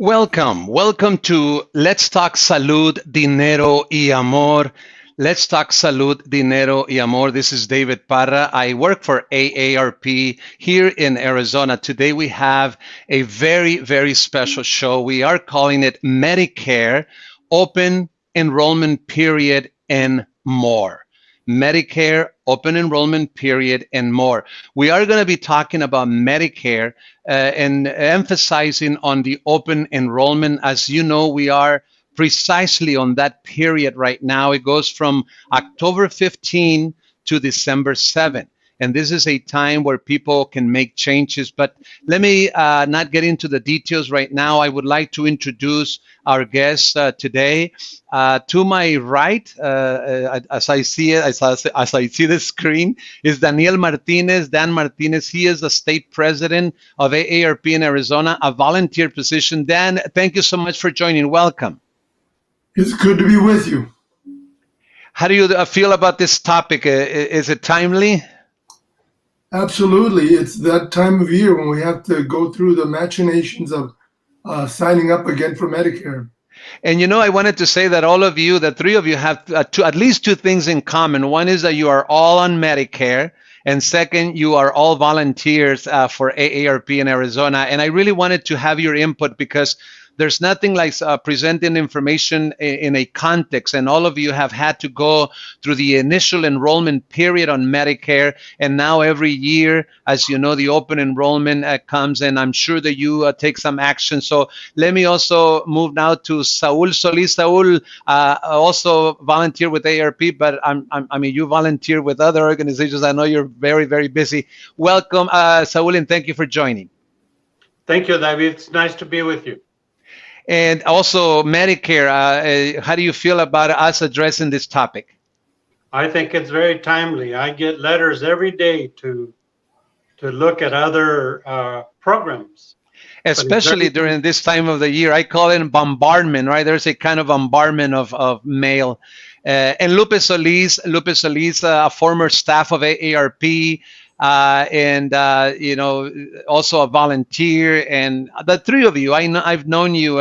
Welcome to Let's Talk Salud, Dinero y Amor. Let's Talk Salud, Dinero y Amor. This is David Parra. I work for AARP here in Arizona. Today we have a very, very special show. We are calling it Medicare Open Enrollment Period and More. Medicare Open Enrollment Period and more. We are going to be talking about Medicare and emphasizing on the open enrollment. As you know, we are precisely on that period right now. It goes from October 15 to December 7. And this is a time where people can make changes. But let me not get into the details right now. I would like to introduce our guest today. To my right, as I see it, as I see the screen, is Daniel Martinez. Dan Martinez, he is the state president of AARP in Arizona, a volunteer position. Dan, thank you so much for joining. Welcome. It's good to be with you. How do you feel about this topic? Is it timely? Absolutely. It's that time of year when we have to go through the machinations of signing up again for Medicare. And you know, I wanted to say that all of you, the three of you, have at least two things in common. One is that you are all on Medicare. And second, you are all volunteers for AARP in Arizona. And I really wanted to have your input because there's nothing like presenting information in a context, and all of you have had to go through the initial enrollment period on Medicare, and now every year, as you know, the open enrollment comes, and I'm sure that you take some action. So let me also move now to Saul Solis. Saul also volunteer with AARP, but I mean, you volunteer with other organizations. I know you're very, very busy. Welcome, Saul, and thank you for joining. Thank you, David. It's nice to be with you. And also Medicare, how do you feel about us addressing this topic? I think it's very timely. I get letters every day to look at other programs. Especially during this time of the year. I call it bombardment, right? There's a kind of bombardment of mail. And Lupe Solis, a former staff of AARP, and you know, also a volunteer, and the three of you, I've known you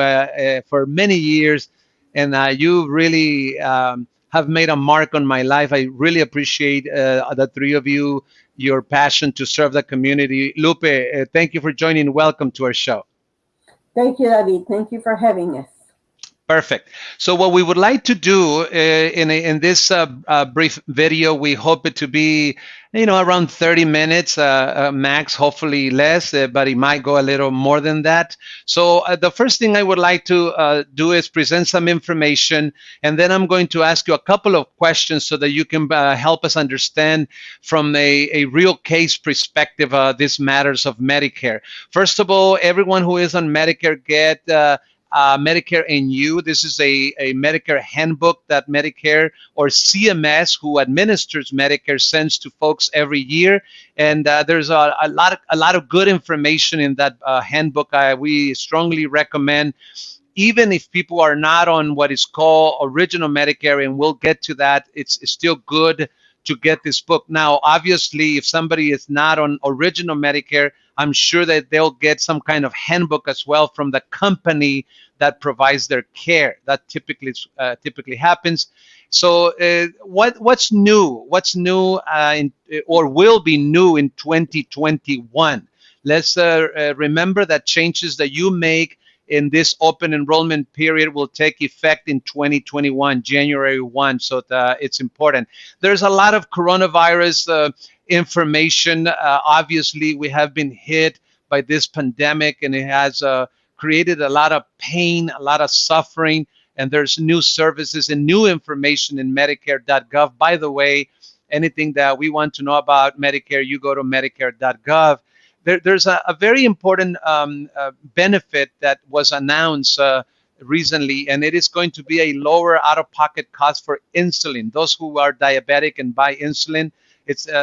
for many years, and you really have made a mark on my life. I really appreciate the three of you, your passion to serve the community. Lupe, thank you for joining. Welcome to our show. Thank you, David. Thank you for having us. Perfect. So what we would like to do in this brief video, we hope it to be, you know, around 30 minutes max, hopefully less, but it might go a little more than that. So the first thing I would like to do is present some information, and then I'm going to ask you a couple of questions so that you can help us understand from a real case perspective these matters of Medicare. First of all, everyone who is on Medicare get Medicare and You. This is a Medicare handbook that Medicare or CMS, who administers Medicare, sends to folks every year. And there's a lot of good information in that handbook. We strongly recommend, even if people are not on what is called original Medicare, and we'll get to that, it's still good to get this book. Now, obviously, if somebody is not on original Medicare, I'm sure that they'll get some kind of handbook as well from the company that provides their care. That typically happens. So what's new? What's new or will be new in 2021? Let's remember that changes that you make in this open enrollment period will take effect in 2021, January 1. So it's important. There's a lot of coronavirus information. Obviously, we have been hit by this pandemic, and it has created a lot of pain, a lot of suffering, and there's new services and new information in Medicare.gov. By the way, anything that we want to know about Medicare, you go to Medicare.gov. There's a very important benefit that was announced recently, and it is going to be a lower out-of-pocket cost for insulin. Those who are diabetic and buy insulin,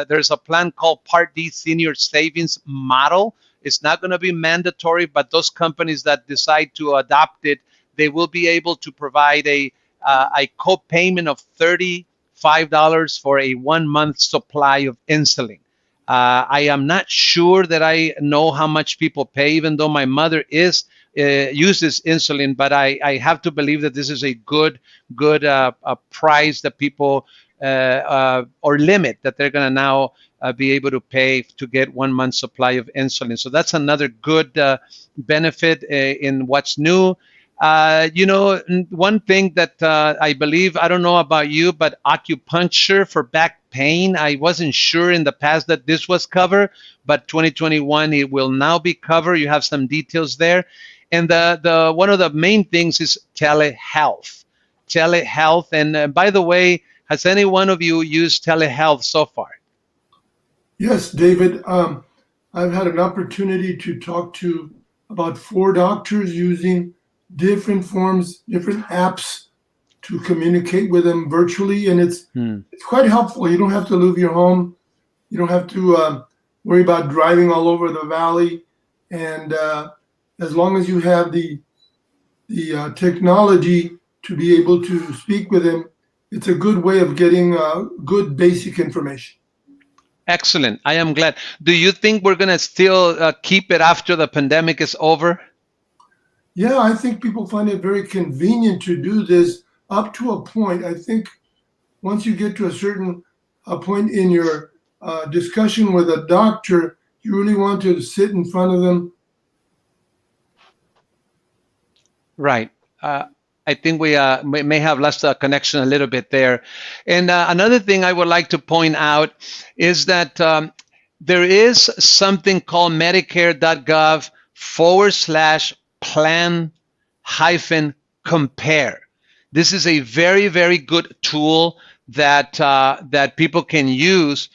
there's a plan called Part D Senior Savings Model. It's not going to be mandatory, but those companies that decide to adopt it, they will be able to provide a co-payment of $35 for a 1 month supply of insulin. I am not sure that I know how much people pay, even though my mother uses insulin. But I have to believe that this is a good price that people or limit that they're going to now be able to pay to get 1 month supply of insulin. So that's another good benefit in what's new. One thing that I believe, I don't know about you, but acupuncture for back pain, I wasn't sure in the past that this was covered, but 2021 it will now be covered. You have some details there. And the one of the main things is telehealth. Telehealth. And by the way, has any one of you used telehealth so far? Yes, David. I've had an opportunity to talk to about 4 doctors using different forms, different apps to communicate with them virtually, and it's quite helpful. You don't have to leave your home. You don't have to worry about driving all over the valley, and as long as you have the technology to be able to speak with them, it's a good way of getting good basic information. Excellent. I am glad. Do you think we're going to still keep it after the pandemic is over? Yeah, I think people find it very convenient to do this up to a point. I think once you get to a certain point in your discussion with a doctor, you really want to sit in front of them. Right. I think we may have lost a connection a little bit there. And another thing I would like to point out is that there is something called Medicare.gov/plan-compare. This is a very, very good tool that people can use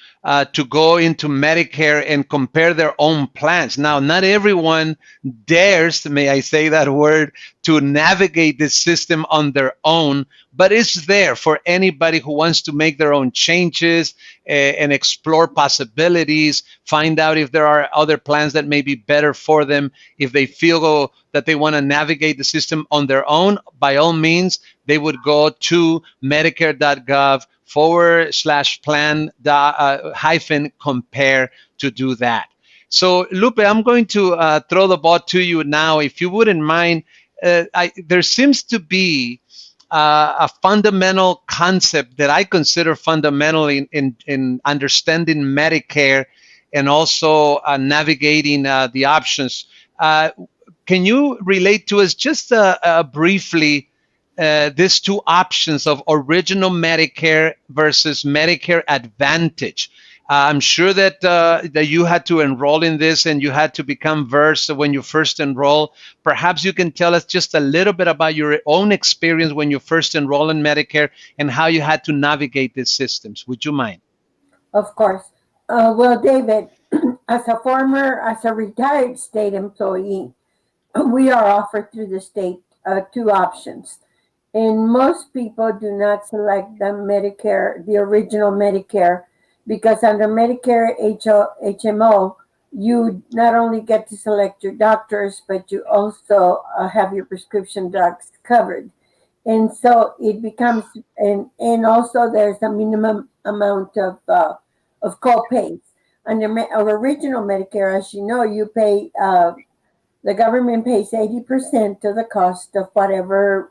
to go into Medicare and compare their own plans. Now, not everyone dares, may I say that word, to navigate this system on their own, but it's there for anybody who wants to make their own changes and explore possibilities, find out if there are other plans that may be better for them. If they feel that they want to navigate the system on their own, by all means, they would go to Medicare.gov/plan-compare to do that. So, Lupe, I'm going to throw the ball to you now. If you wouldn't mind, there seems to be a fundamental concept that I consider fundamental in understanding Medicare and also navigating the options. Can you relate to us just briefly these 2 options of original Medicare versus Medicare Advantage? I'm sure that you had to enroll in this and you had to become versed when you first enrolled. Perhaps you can tell us just a little bit about your own experience when you first enrolled in Medicare and how you had to navigate these systems. Would you mind? Of course. Well, David, as a retired state employee, we are offered through the state 2 options. And most people do not select the original Medicare, because under Medicare HMO, you not only get to select your doctors, but you also have your prescription drugs covered. And so it becomes, and also there's a minimum amount of co-pays. Under original Medicare, as you know, you pay, the government pays 80% of the cost of whatever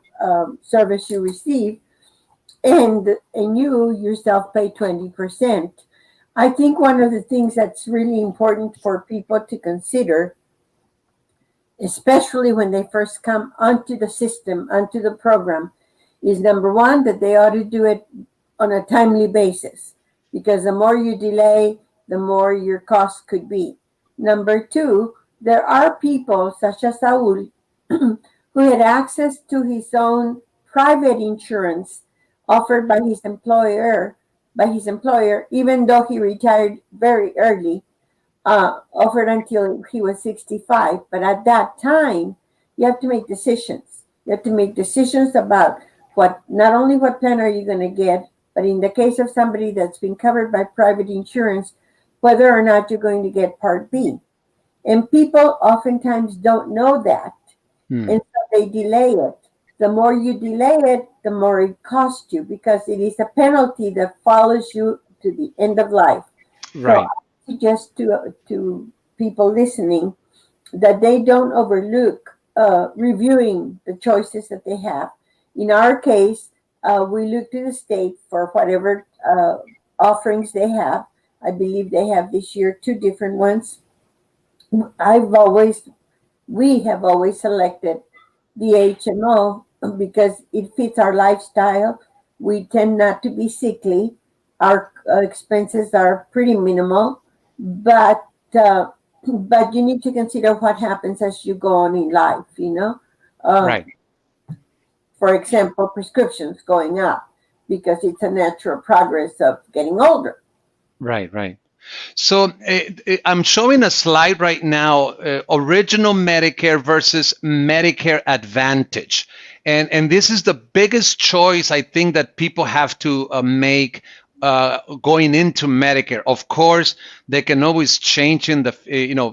service you receive, and you yourself pay 20%. I think one of the things that's really important for people to consider, especially when they first come onto the system, onto the program, is number one, that they ought to do it on a timely basis, because the more you delay, the more your costs could be. Number two, there are people such as Saul who had access to his own private insurance offered by his employer, even though he retired very early, offered until he was 65. But at that time, you have to make decisions. You have to make decisions about not only what plan are you going to get, but in the case of somebody that's been covered by private insurance, whether or not you're going to get Part B. And people oftentimes don't know that. And so they delay it. The more you delay it, the more it costs you, because it is a penalty that follows you to the end of life. Right. suggest to people listening that they don't overlook reviewing the choices that they have. In our case, we look to the state for whatever offerings they have. I believe they have this year 2 different ones. I've always we have always selected the HMO because it fits our lifestyle. We tend not to be sickly. Our expenses are pretty minimal, but uh, but you need to consider what happens as you go on in life. Right. For example, prescriptions going up because it's a natural progress of getting older. Right. Right. So I'm showing a slide right now, original Medicare versus Medicare Advantage. And this is the biggest choice I think that people have to make going into Medicare. Of course, they can always change in the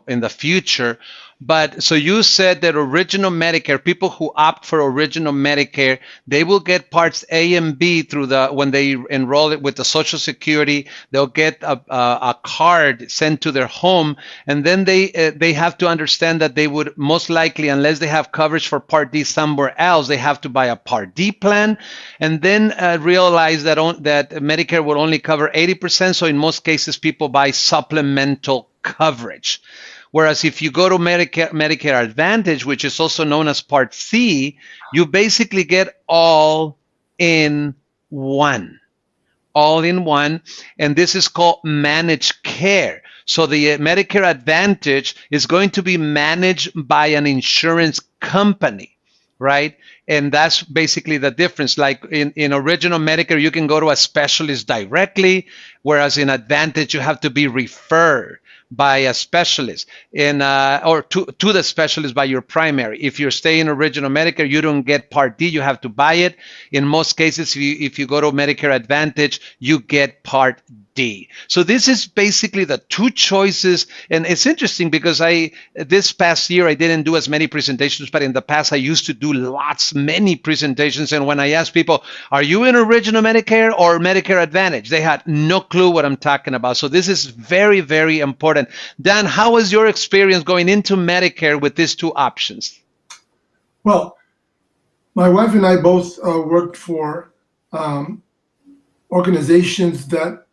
in the future. But so you said that original Medicare, people who opt for original Medicare, they will get parts A and B through when they enroll it with the Social Security. They'll get a card sent to their home, and then they have to understand that they would most likely, unless they have coverage for Part D somewhere else, they have to buy a Part D plan, and then realize that that Medicare will only cover 80%. So in most cases, people buy supplemental coverage. Whereas if you go to Medicare Advantage, which is also known as Part C, you basically get all in one. All in one. And this is called managed care. So the Medicare Advantage is going to be managed by an insurance company, right? And that's basically the difference. Like in original Medicare, you can go to a specialist directly, whereas in Advantage, you have to be referred by a specialist or to the specialist by your primary. If you're staying original Medicare, you don't get Part D, you have to buy it. In most cases, if you go to Medicare Advantage, you get Part D. So this is basically the 2 choices. And it's interesting because this past year, I didn't do as many presentations, but in the past, I used to do many presentations. And when I asked people, are you in original Medicare or Medicare Advantage? They had no clue what I'm talking about. So this is very, very important. Dan, how was your experience going into Medicare with these 2 options? Well, my wife and I both worked for organizations that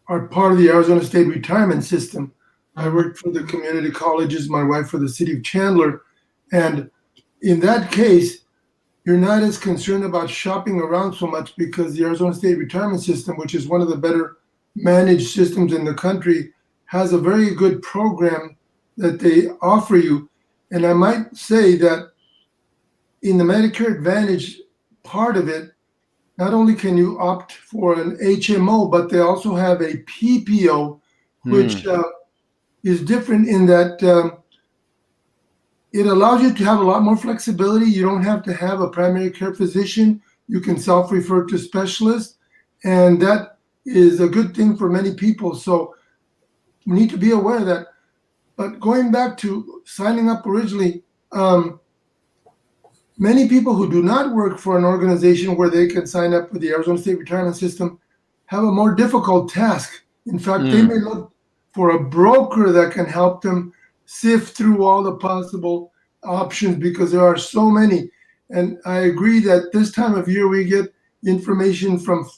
are part of the Arizona State Retirement System. I worked for the community colleges, my wife for the city of Chandler. And in that case, you're not as concerned about shopping around so much because the Arizona State Retirement System, which is one of the better managed systems in the country, has a very good program that they offer you. And I might say that in the Medicare Advantage part of it, not only can you opt for an HMO, but they also have a PPO, which is different in that it allows you to have a lot more flexibility. You don't have to have a primary care physician. You can self-refer to specialists, and that is a good thing for many people. So we need to be aware of that. But going back to signing up originally, many people who do not work for an organization where they can sign up with the Arizona State Retirement System have a more difficult task. In fact, they may look for a broker that can help them sift through all the possible options because there are so many. And I agree that this time of year we get information from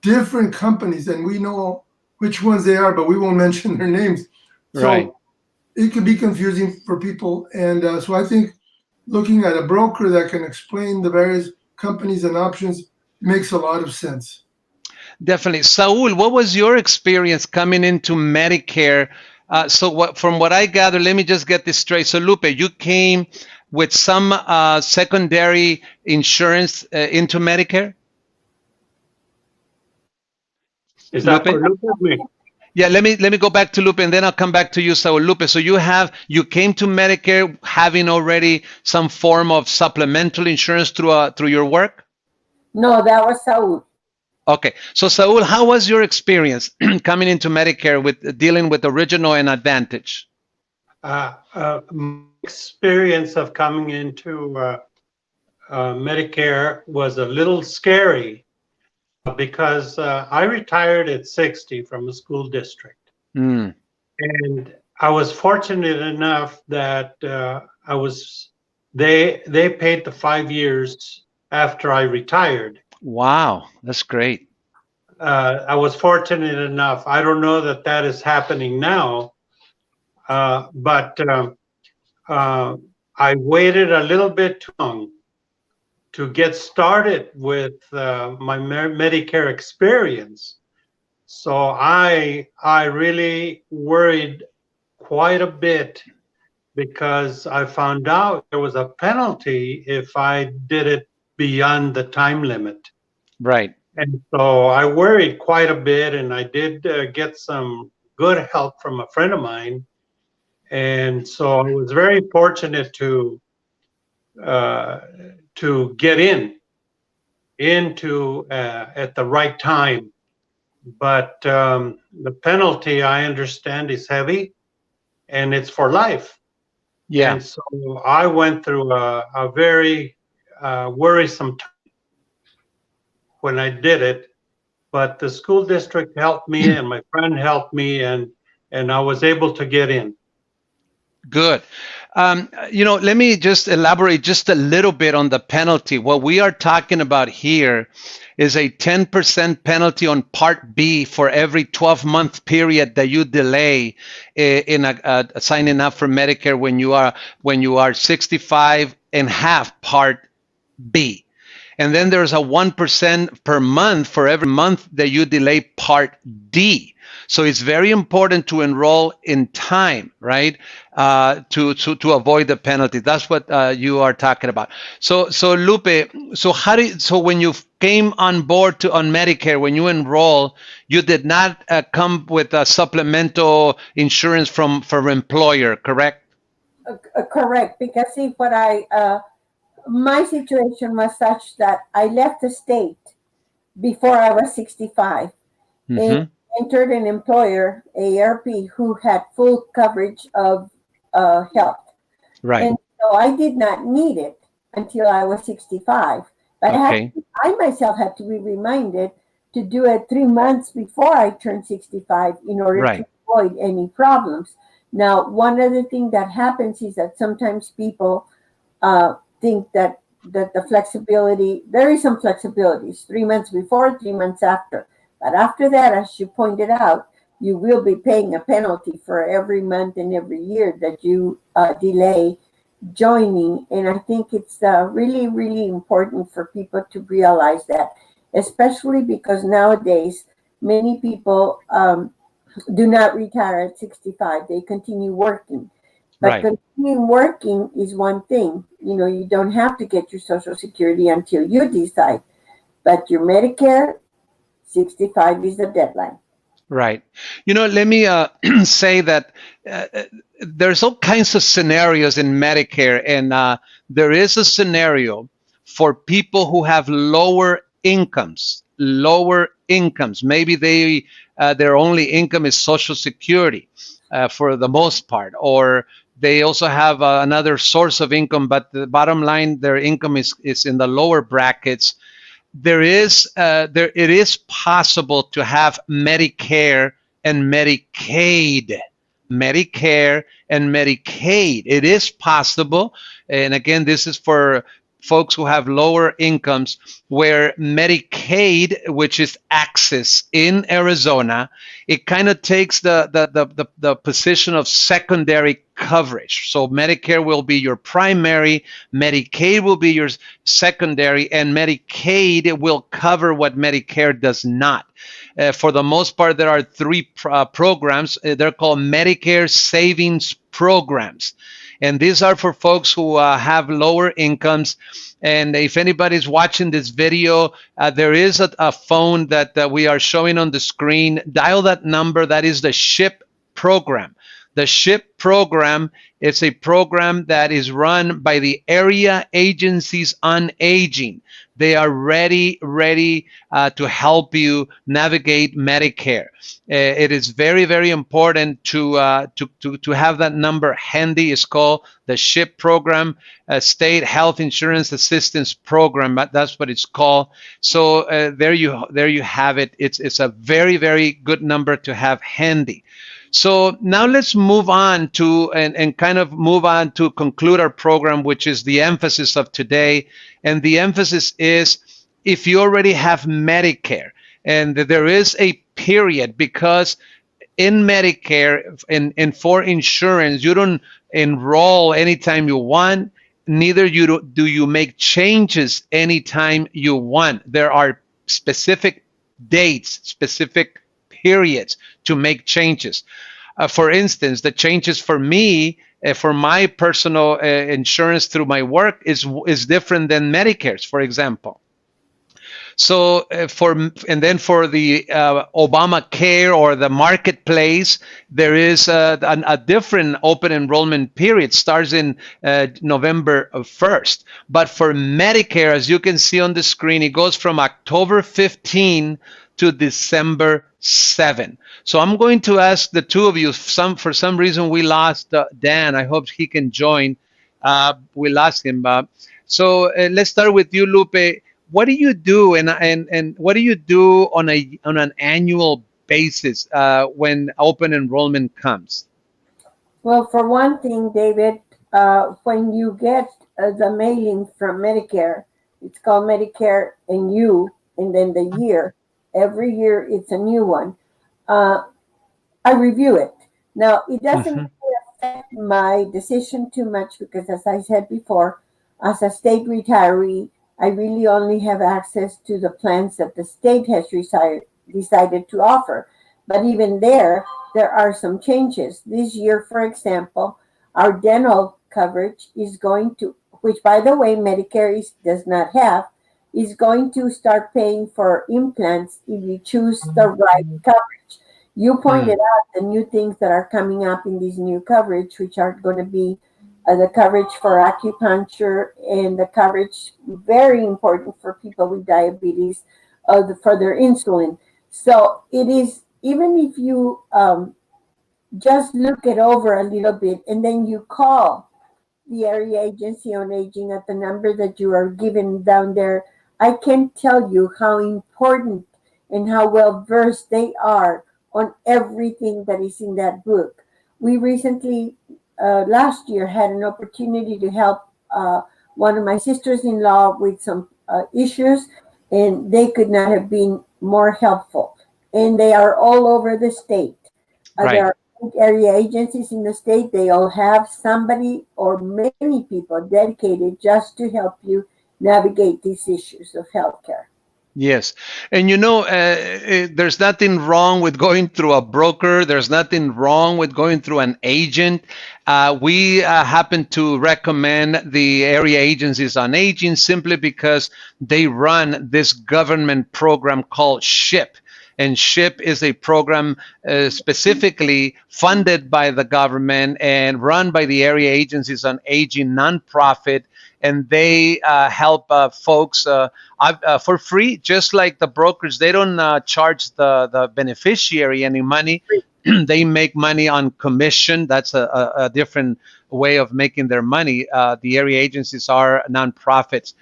different companies and we know which ones they are, but we won't mention their names. Right. So it could be confusing for people. And so I think looking at a broker that can explain the various companies and options makes a lot of sense. Definitely. Saul, what was your experience coming into Medicare? From what I gather, let me just get this straight. So Lupe, you came with some secondary insurance into Medicare? Is that for Lupe? Lupe? Yeah, let me go back to Lupe and then I'll come back to you, Saul. Lupe, so you came to Medicare having already some form of supplemental insurance through your work? No, that was Saul. Okay, so Saul, how was your experience coming into Medicare with dealing with Original and Advantage? My experience of coming into Medicare was a little scary because I retired at 60 from a school district. Mm. And I was fortunate enough that they paid the 5 years after I retired. Wow, that's great. I was fortunate enough. I don't know that that is happening now, but uh, I waited a little bit too long to get started with my Medicare experience. So I really worried quite a bit because I found out there was a penalty if I did it beyond the time limit. Right. And so I worried quite a bit, and I did get some good help from a friend of mine. And so I was very fortunate uh, to get into at the right time. But the penalty, I understand, is heavy, and it's for life. Yeah. And so I went through a very worrisome time when I did it. But the school district helped me, and my friend helped me, and I was able to get in. Good. Let me just elaborate just a little bit on the penalty. What we are talking about here is a 10% penalty on Part B for every 12-month period that you delay in signing up for Medicare when you are 65 and have Part B. And then there's a 1% per month for every month that you delay Part D. So it's very important to enroll in time, right? To avoid the penalty. That's what you are talking about. So Lupe, so when you came on board on Medicare, when you enroll, you did not come with a supplemental insurance from employer, correct? Correct, because see what my situation was such that I left the state before I was 65 and Mm-hmm. entered an employer, AARP, who had full coverage of health. Right. And so I did not need it until I was 65. But Okay. I myself had to be reminded to do it 3 months before I turned 65 in order to Right. avoid any problems. Now, one other thing that happens is that sometimes people think that the flexibility, there is some flexibilities, 3 months before, 3 months after. But after that, as you pointed out, you will be paying a penalty for every month and every year that you delay joining. And I think it's really, really important for people to realize that, especially because nowadays many people do not retire at 65. They continue working. But Right. continuing working is one thing. You know, you don't have to get your Social Security until you decide. But your Medicare, 65 is the deadline. Right. Let me say that uh, uh, there's all kinds of scenarios in Medicare, and there is a scenario for people who have lower incomes. Lower incomes. Maybe their only income is Social Security for the most part, or they also have another source of income, but the bottom line, their income is in the lower brackets. It is possible to have Medicare and Medicaid. Medicare and Medicaid. It is possible. And again, this is for folks who have lower incomes, where Medicaid, which is access in Arizona, it kind of takes the position of secondary coverage. So Medicare will be your primary, Medicaid will be your secondary, and Medicaid will cover what Medicare does not. For the most part, there are three programs. They're called Medicare Savings Programs. And these are for folks who have lower incomes. And if anybody's watching this video, there is a phone that we are showing on the screen. Dial that number. That is the SHIP program. The SHIP program is a program that is run by the Area Agencies on Aging. They are ready to help you navigate Medicare. It is very, very important to have that number handy. It's called the SHIP program, State Health Insurance Assistance Program. That's what it's called. So there you have it. It's a very, very good number to have handy. So now let's move on to and kind of move on to conclude our program, which is the emphasis of today. And the emphasis is if you already have Medicare, and there is a period, because in Medicare and for insurance, you don't enroll anytime you want, neither do you make changes anytime you want. There are specific dates, specific periods to make changes. For instance, the changes for me, for my personal insurance through my work is different than Medicare's, for example. So and then for the Obamacare or the marketplace, there is a different open enrollment period. Starts in November 1st. But for Medicare, as you can see on the screen, it goes from October 15 to December 7. So I'm going to ask the two of you. For some reason we lost Dan. I hope he can join. We lost him. So let's start with you, Lupe. What do you do, and what do you do on an annual basis when open enrollment comes? Well, for one thing, David, when you get the mailing from Medicare, it's called Medicare and You, and then the year. Every year it's a new one. I review it. Now, it doesn't really affect my decision too much because, as I said before, as a state retiree, I really only have access to the plans that the state has decided to offer. But even there are some changes. This year, for example, our dental coverage is going to, which by the way, Medicare does not have, is going to start paying for implants if you choose the right coverage. You pointed out the new things that are coming up in this new coverage, which are going to be the coverage for acupuncture and the coverage, very important for people with diabetes, for their insulin. So it is, even if you just look it over a little bit and then you call the Area Agency on Aging at the number that you are given down there, I can't tell you how important and how well versed they are on everything that is in that book. We recently, last year, had an opportunity to help one of my sisters-in-law with some issues, and they could not have been more helpful. And they are all over the state. There are area agencies in the state. They all have somebody or many people dedicated just to help you navigate these issues of healthcare. Yes. And there's nothing wrong with going through a broker. There's nothing wrong with going through an agent. We happen to recommend the area agencies on aging simply because they run this government program called SHIP. And SHIP is a program specifically funded by the government and run by the area agencies on aging nonprofit. And they help folks for free, just like the brokers. They don't charge the beneficiary any money. They make money on commission. That's a different way of making their money. The area agencies are nonprofits.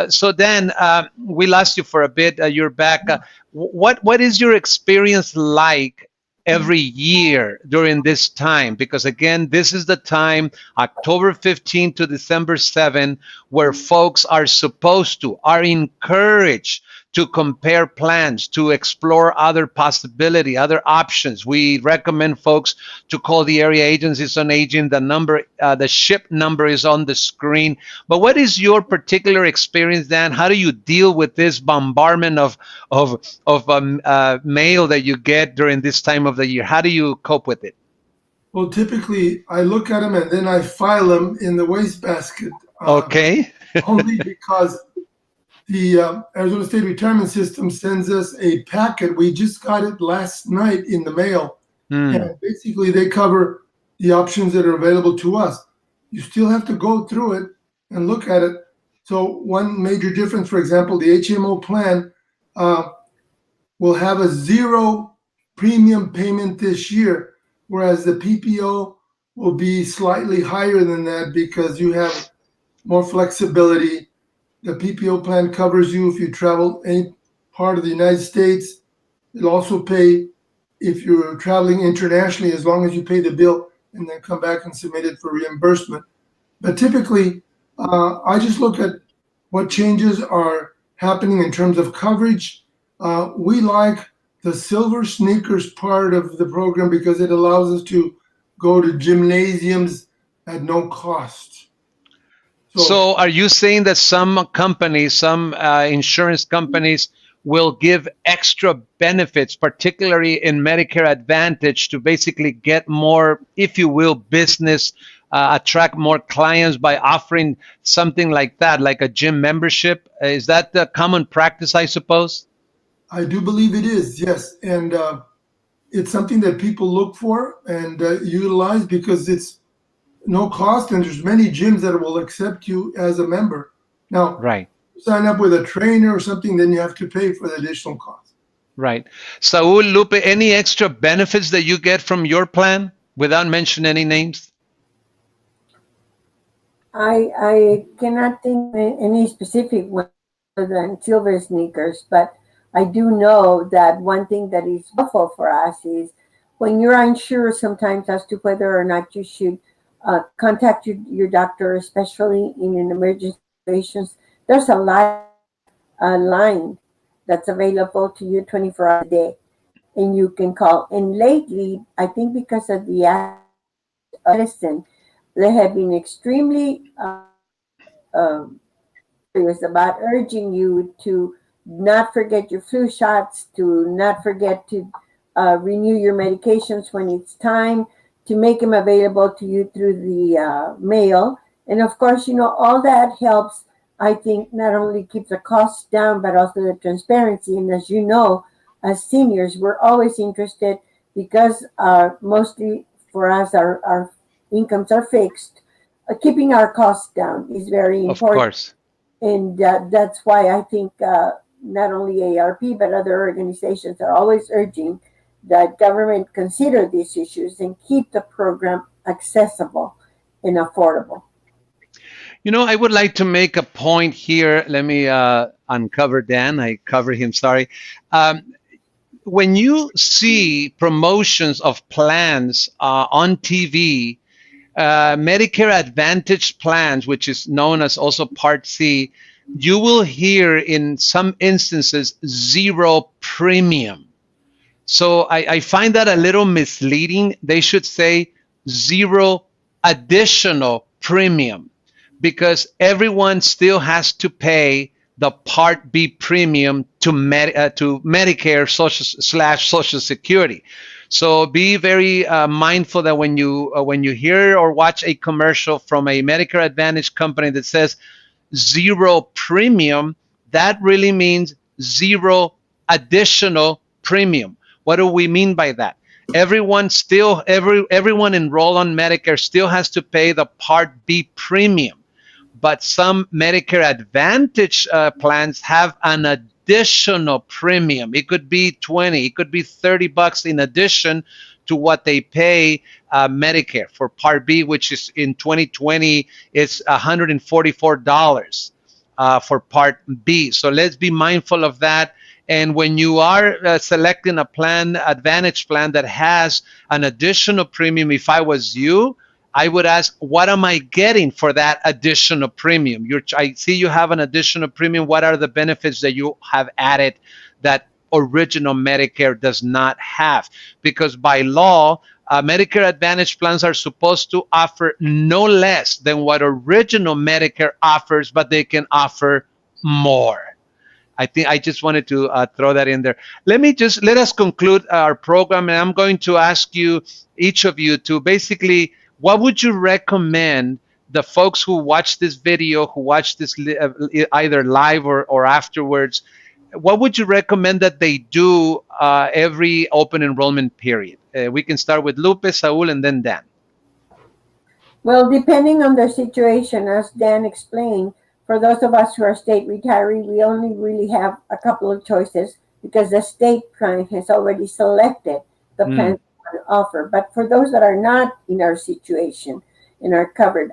So Dan, we lost you for a bit. You're back. What is your experience like every year during this time? Because again, this is the time, October 15 to December 7, where folks are encouraged to compare plans, to explore other possibility, other options. We recommend folks to call the area agencies on aging. The number, the SHIP number is on the screen. But what is your particular experience, Dan? How do you deal with this bombardment of mail that you get during this time of the year? How do you cope with it? Well, typically I look at them and then I file them in the wastebasket. Okay. Only because the Arizona State Retirement System sends us a packet. We just got it last night in the mail. And basically they cover the options that are available to us. You still have to go through it and look at it. So one major difference, for example, the HMO plan will have a zero premium payment this year, whereas the PPO will be slightly higher than that because you have more flexibility. The PPO plan covers you if you travel any part of the United States. It'll also pay if you're traveling internationally, as long as you pay the bill and then come back and submit it for reimbursement. But typically, I just look at what changes are happening in terms of coverage. We like the silver sneakers part of the program because it allows us to go to gymnasiums at no cost. So are you saying that some companies, some insurance companies will give extra benefits, particularly in Medicare Advantage, to basically get more, if you will, business, attract more clients by offering something like that, like a gym membership? Is that the common practice, I suppose? I do believe it is, yes. And it's something that people look for and utilize because it's no cost, and there's many gyms that will accept you as a member. Now, Right, sign up with a trainer or something, then you have to pay for the additional cost. right. Saul, Lupe, any extra benefits that you get from your plan without mentioning any names? I cannot think of any specific one other than silver sneakers, but I do know that one thing that is helpful for us is when you're unsure sometimes as to whether or not you should contact your doctor, especially in an emergency situations. There's a line that's available to you 24 hours a day, and you can call. And lately, I think because of the medicine, they have been extremely um, serious about urging you to not forget your flu shots, to not forget to renew your medications when it's time, to make them available to you through the mail. And of course, all that helps, I think, not only keep the costs down, but also the transparency. And as you know, as seniors, we're always interested because mostly for us, our incomes are fixed. Keeping our costs down is very Of important, course. and that's why I think not only ARP but other organizations are always urging that government consider these issues and keep the program accessible and affordable. I would like to make a point here. Let me uncover Dan. I cover him, sorry. Um, when you see promotions of plans on TV, Medicare Advantage plans, which is known as also Part C, you will hear in some instances zero premium. So I find that a little misleading. They should say zero additional premium because everyone still has to pay the Part B premium to Medicare Social Security. So be very mindful that when you hear or watch a commercial from a Medicare Advantage company that says zero premium, that really means zero additional premium. What do we mean by that? Everyone enrolled on Medicare still has to pay the Part B premium, but some Medicare Advantage plans have an additional premium. It could be 20, it could be $30 in addition to what they pay Medicare for Part B, which is in 2020 is $144 for Part B. So let's be mindful of that. And when you are selecting a plan, Advantage plan that has an additional premium, if I was you, I would ask, what am I getting for that additional premium? I see you have an additional premium. What are the benefits that you have added that original Medicare does not have? Because by law, Medicare Advantage plans are supposed to offer no less than what original Medicare offers, but they can offer more. I think I just wanted to throw that in there. Let us conclude our program, and I'm going to ask you, each of you, to basically, what would you recommend the folks who watch this video, who watch this either live or afterwards? What would you recommend that they do every open enrollment period? We can start with Lupe, Saul, and then Dan. Well, depending on the situation, as Dan explained, For those of us who are state retiree, we only really have a couple of choices because the state plan has already selected the plan they want to offer. But for those that are not in our situation and are covered,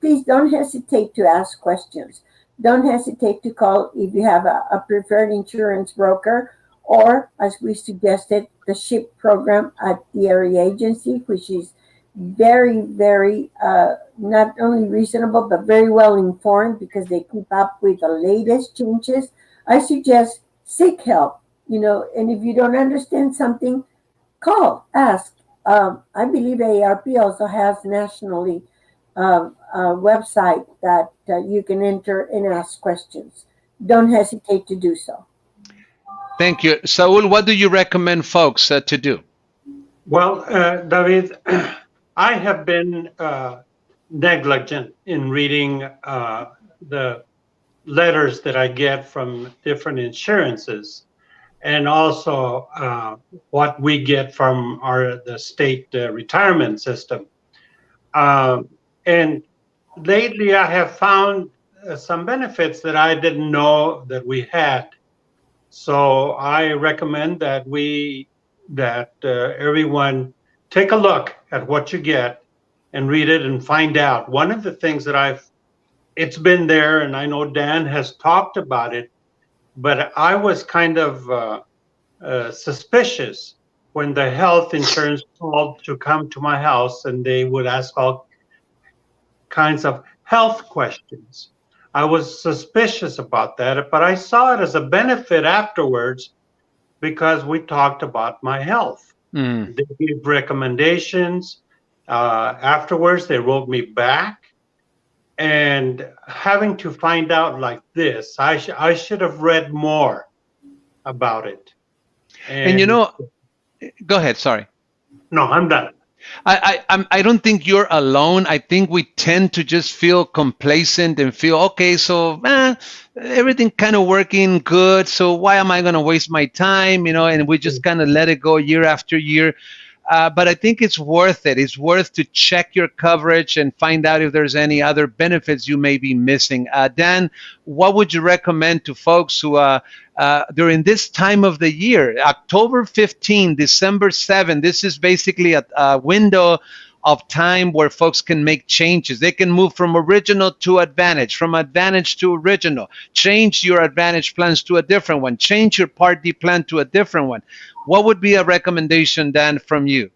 please don't hesitate to ask questions. Don't hesitate to call if you have a preferred insurance broker, or as we suggested, the SHIP program at the area agency, which is very, very not only reasonable but very well informed because they keep up with the latest changes. I suggest seek help, and if you don't understand something, call, ask. I believe AARP also has nationally a website that you can enter and ask questions. Don't hesitate to do so. Thank you. Saul, what do you recommend folks to do? Well, David, I have been negligent in reading the letters that I get from different insurances, and also what we get from the state retirement system. And lately, I have found some benefits that I didn't know that we had. So I recommend that everyone take a look at what you get and read it and find out. One of the things that it's been there, and I know Dan has talked about it, but I was kind of suspicious when the health insurance called to come to my house and they would ask all kinds of health questions. I was suspicious about that, but I saw it as a benefit afterwards because we talked about my health. They gave recommendations. Afterwards, they wrote me back. And having to find out like this, I should have read more about it. And go ahead, sorry. No, I'm done. I don't think you're alone. I think we tend to just feel complacent and feel, okay, so everything kind of working good. So why am I going to waste my time? And we just kind of let it go year after year. But I think it's worth it. It's worth to check your coverage and find out if there's any other benefits you may be missing. Dan, what would you recommend to folks who, during this time of the year, October 15, December 7, this is basically a window of time where folks can make changes. They can move from original to Advantage, from Advantage to original, change your Advantage plans to a different one, change your Part D plan to a different one. What would be a recommendation, Dan, from you?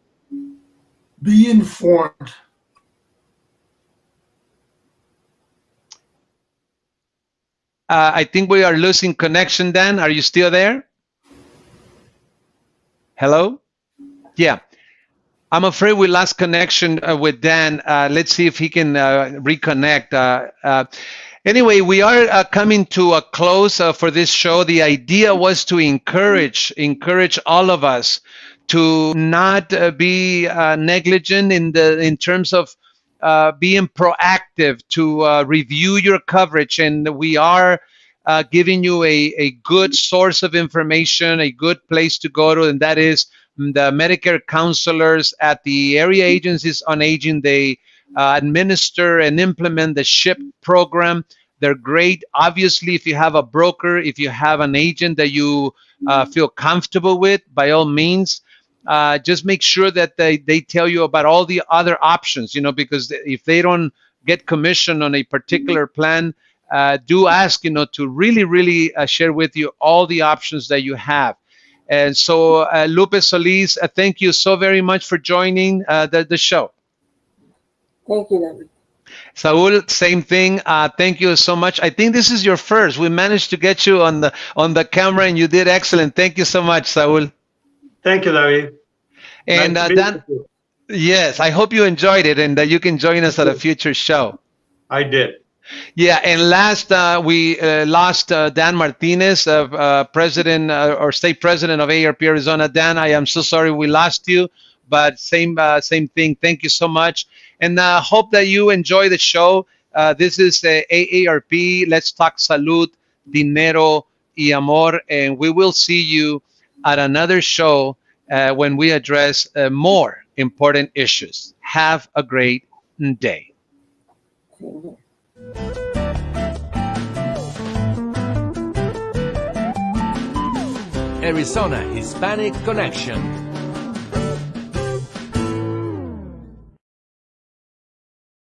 Be informed. I think we are losing connection, Dan. Are you still there? Hello? Yeah. I'm afraid we lost connection with Dan. Let's see if he can reconnect. Anyway, we are coming to a close for this show. The idea was to encourage all of us to not be negligent in terms of being proactive, to review your coverage, and we are giving you a good source of information, a good place to go to, and that is the Medicare counselors at the area agencies on aging. They administer and implement the SHIP program. They're great. Obviously, if you have a broker, if you have an agent that you feel comfortable with, by all means, just make sure that they tell you about all the other options, because if they don't get commission on a particular plan, do ask, to really, really share with you all the options that you have. And so, Lupe Solis, thank you so very much for joining the show. Thank you, David. Saul, same thing. Thank you so much. I think this is your first. We managed to get you on the camera, and you did excellent. Thank you so much, Saul. Thank you, David. And Nice Dan, yes, I hope you enjoyed it, and that you can join us at a future show. I did. Yeah, and last we lost Dan Martinez, president or state president of AARP Arizona. Dan, I am so sorry we lost you, but same thing. Thank you so much, and hope that you enjoy the show. This is AARP. Let's talk salud, dinero y amor, and we will see you at another show when we address more important issues. Have a great day. Same here. Arizona Hispanic Connection.